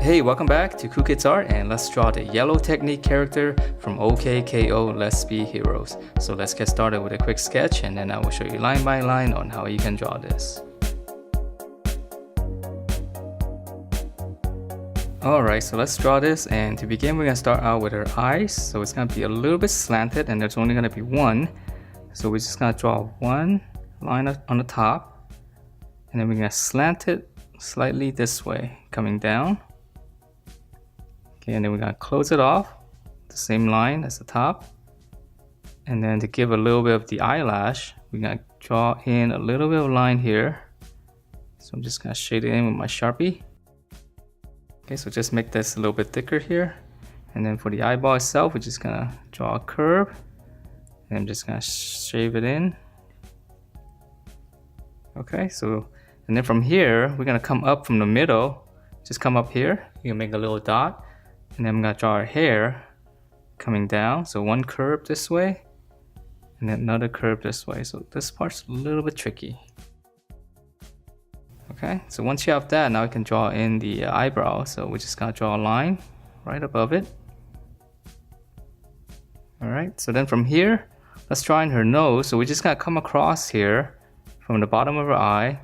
Hey, welcome back to Cool Kids Art, and let's draw the yellow technique character from OK K.O. Let's Be Heroes. So let's get started with a quick sketch, and then I will show you line by line on how you can draw this. Alright, so let's draw this, and to begin we're going to start out with her eyes. So it's going to be a little bit slanted, and there's only going to be one. So we're just going to draw one line on the top, and then we're going to slant it slightly this way, coming down. Okay, and then we're going to close it off, the same line as the top. And then to give a little bit of the eyelash, we're going to draw in a little bit of line here. So I'm just going to shade it in with my Sharpie. Okay, so just make this a little bit thicker here. And then for the eyeball itself, we're just going to draw a curve. And I'm just going to shave it in. Okay, so, and then from here, we're going to come up from the middle. Just come up here, you can make a little dot. And then I'm going to draw our hair coming down. So one curve this way, and then another curve this way. So this part's a little bit tricky. Okay, so once you have that, now we can draw in the eyebrow. So we're just going to draw a line right above it. Alright, so then from here, let's draw in her nose. So we're just going to come across here from the bottom of her eye.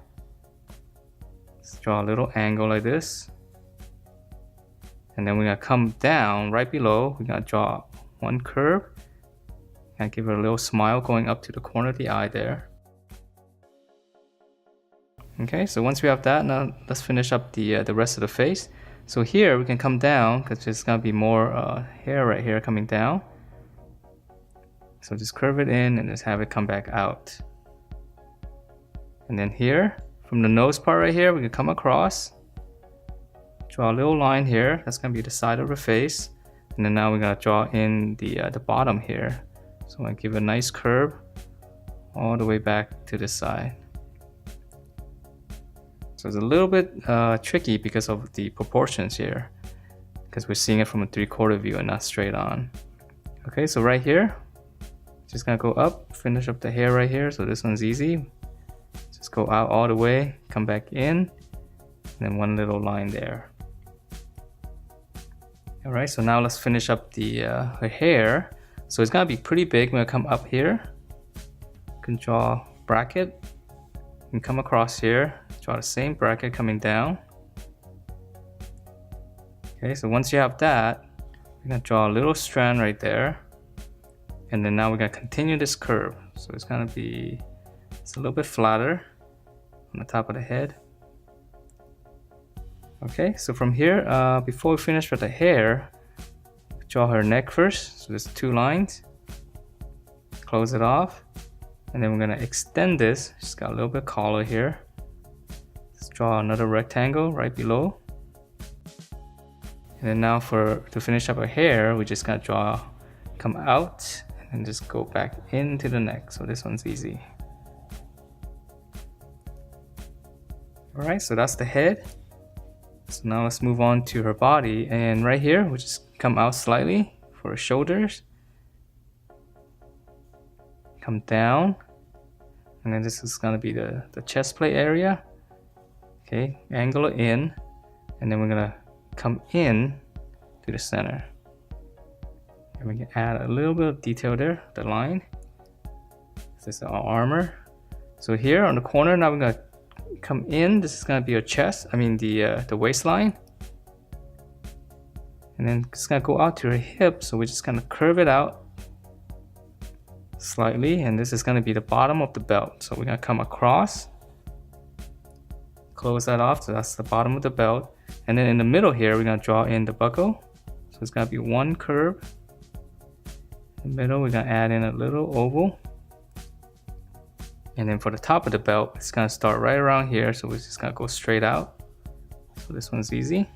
Let's draw a little angle like this. And then we're going to come down right below. We're going to draw one curve and give her a little smile going up to the corner of the eye there. Okay, so once we have that, now let's finish up the rest of the face. So here we can come down because there's going to be more hair right here coming down. So just curve it in and just have it come back out. And then here, from the nose part right here, we can come across. Draw a little line here, that's going to be the side of her face. And then now we're going to draw in the bottom here. So I'm going to give a nice curve all the way back to this side. So it's a little bit tricky because of the proportions here, because we're seeing it from a 3/4 view and not straight on. Okay, so right here, just going to go up, finish up the hair right here. So this one's easy. Just go out all the way, come back in, and then one little line there. Alright, so now let's finish up the her hair. So it's gonna be pretty big. We're gonna come up here. You can draw a bracket. You can come across here, draw the same bracket coming down. Okay, so once you have that, we're gonna draw a little strand right there. And then now we're gonna continue this curve. So it's gonna be a little bit flatter on the top of the head. Okay, so from here, before we finish with the hair, draw her neck first. So there's 2 lines. Close it off. And then we're going to extend this. Just got a little bit of collar here. Let's draw another rectangle right below. And then now to finish up her hair, we just got to come out and just go back into the neck. So this one's easy. Alright, so that's the head. So now let's move on to her body, and right here we'll just come out slightly for her shoulders, come down, and then this is going to be the chest plate area. Okay, angle it in, and then we're going to come in to the center, and we can add a little bit of detail there, the line. This is our armor. So here on the corner, now we're going to come in. This is going to be your chest, the waistline, and then it's going to go out to her hip. So we're just going to curve it out slightly, and this is going to be the bottom of the belt. So we're going to come across, close that off. So that's the bottom of the belt, and then in the middle here we're going to draw in the buckle. So it's going to be one curve in the middle. We're going to add in a little oval. And then for the top of the belt, it's going to start right around here. So we're just going to go straight out. So this one's easy.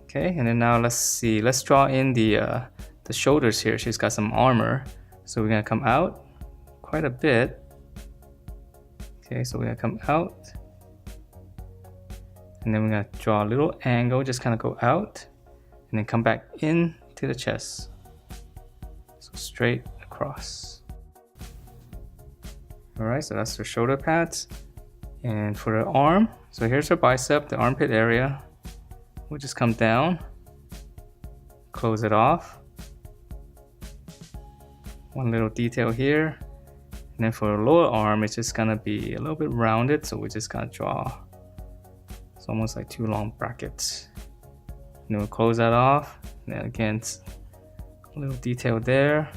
Okay, and then now let's see. Let's draw in the shoulders here. She's got some armor. So we're going to come out quite a bit. Okay, so we're going to come out. And then we're going to draw a little angle, just kind of go out. And then come back in to the chest. So straight across. Alright, so that's the shoulder pads. And for the arm, So here's her bicep, the armpit area. We'll just come down, close it off. One little detail here. And then for the lower arm, it's just gonna be a little bit rounded, so we're just gonna draw. It's almost like two long brackets. And then we'll close that off. And then again, a little detail there.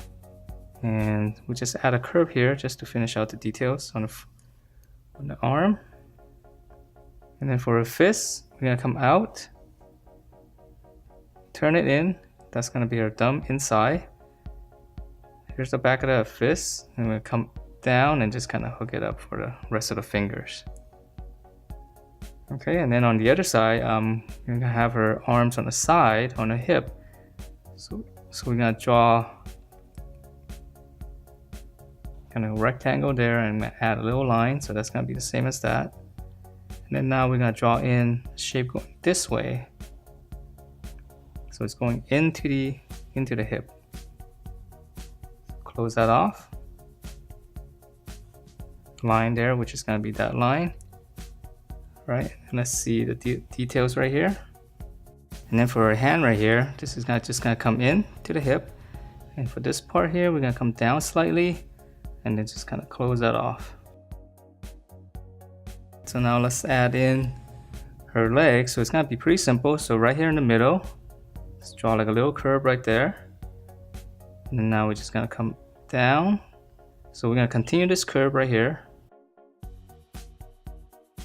And we'll just add a curve here just to finish out the details on the arm. And then for a fist, we're gonna come out, turn it in. That's gonna be our thumb inside. Here's the back of the fist, and we're gonna come down and just kind of hook it up for the rest of the fingers. Okay, and then on the other side, we're gonna have her arms on the side, on the hip. So we're gonna draw kind of a rectangle there and add a little line. So that's gonna be the same as that. And then now we're gonna draw in shape going this way. So it's going into the hip. Close that off. Line there, which is gonna be that line. Right, and let's see the details right here. And then for our hand right here, this is just gonna come in to the hip. And for this part here, we're gonna come down slightly and then just kind of close that off. So now let's add in her legs. So it's gonna be pretty simple. So right here in the middle, let's draw like a little curve right there. And then now we're just gonna come down. So we're gonna continue this curve right here.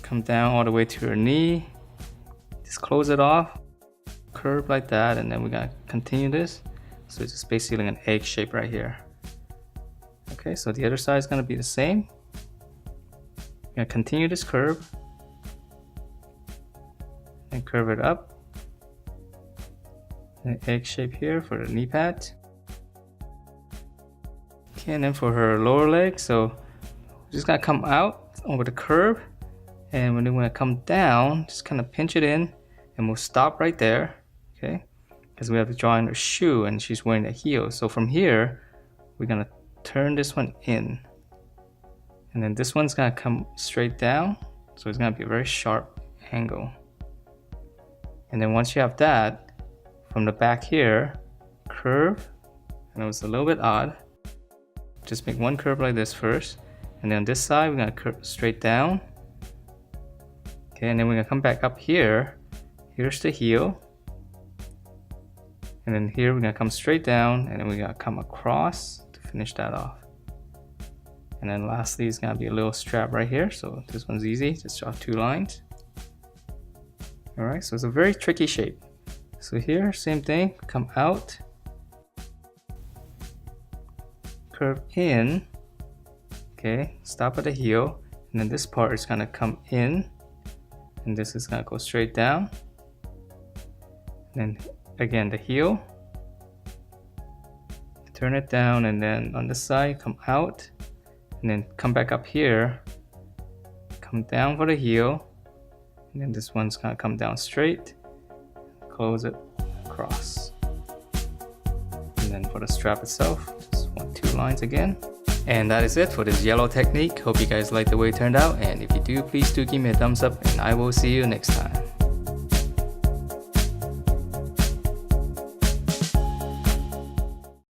Come down all the way to her knee. Just close it off. Curve like that, and then we're gonna continue this. So it's just basically like an egg shape right here. Okay, so the other side is gonna be the same. We're gonna continue this curve and curve it up. An egg shape here for the knee pad. Okay, and then for her lower leg, so we're just gonna come out over the curve, and when we come down, just kind of pinch it in, and we'll stop right there. Okay, because we have to draw in her shoe, and she's wearing a heel. So from here, we're gonna turn this one in, and then this one's gonna come straight down. So it's gonna be a very sharp angle. And then once you have that, from the back here, curve, and it was a little bit odd. Just make one curve like this first, and then on this side, we're gonna curve straight down. Okay, and then we're gonna come back up here. Here's the heel. And then here we're gonna come straight down, and then we're gonna come across to finish that off. And then lastly, it's gonna be a little strap right here. So this one's easy, just draw two lines. All right, so it's a very tricky shape. So here, same thing, come out, curve in, okay, stop at the heel, and then this part is gonna come in, and this is gonna go straight down. And then again, the heel, turn it down, and then on this side, come out, and then come back up here, come down for the heel, and then this one's gonna come down straight, close it across. And then for the strap itself, just two lines again. And that is it for this yellow technique. Hope you guys like the way it turned out, and if you do, please do give me a thumbs up, and I will see you next time.